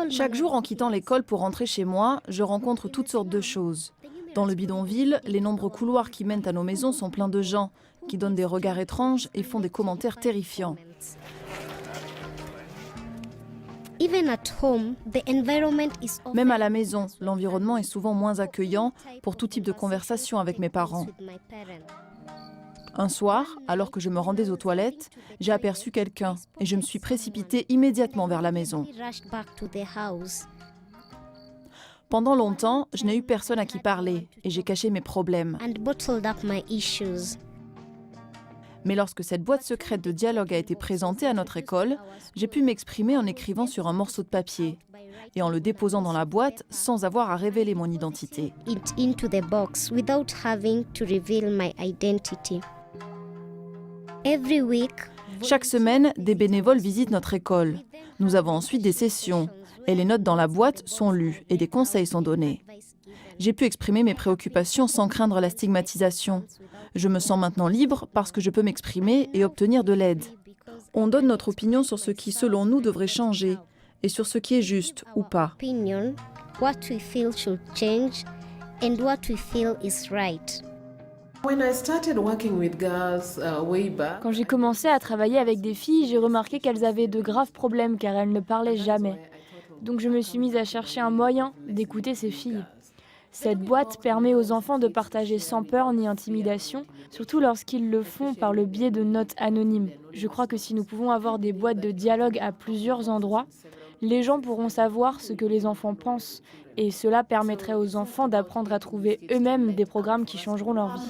Chaque jour, en quittant l'école pour rentrer chez moi, je rencontre toutes sortes de choses. Dans le bidonville, les nombreux couloirs qui mènent à nos maisons sont pleins de gens, qui donnent des regards étranges et font des commentaires terrifiants. Même à la maison, l'environnement est souvent moins accueillant pour tout type de conversation avec mes parents. Un soir, alors que je me rendais aux toilettes, j'ai aperçu quelqu'un et je me suis précipitée immédiatement vers la maison. Pendant longtemps, je n'ai eu personne à qui parler et j'ai caché mes problèmes. Mais lorsque cette boîte secrète de dialogue a été présentée à notre école, j'ai pu m'exprimer en écrivant sur un morceau de papier et en le déposant dans la boîte sans avoir à révéler mon identité. Chaque semaine, des bénévoles visitent notre école. Nous avons ensuite des sessions et les notes dans la boîte sont lues et des conseils sont donnés. J'ai pu exprimer mes préoccupations sans craindre la stigmatisation. Je me sens maintenant libre parce que je peux m'exprimer et obtenir de l'aide. On donne notre opinion sur ce qui, selon nous, devrait changer et sur ce qui est juste ou pas. Quand j'ai commencé à travailler avec des filles, j'ai remarqué qu'elles avaient de graves problèmes car elles ne parlaient jamais. Donc je me suis mise à chercher un moyen d'écouter ces filles. Cette boîte permet aux enfants de partager sans peur ni intimidation, surtout lorsqu'ils le font par le biais de notes anonymes. Je crois que si nous pouvons avoir des boîtes de dialogue à plusieurs endroits, les gens pourront savoir ce que les enfants pensent et cela permettrait aux enfants d'apprendre à trouver eux-mêmes des programmes qui changeront leur vie.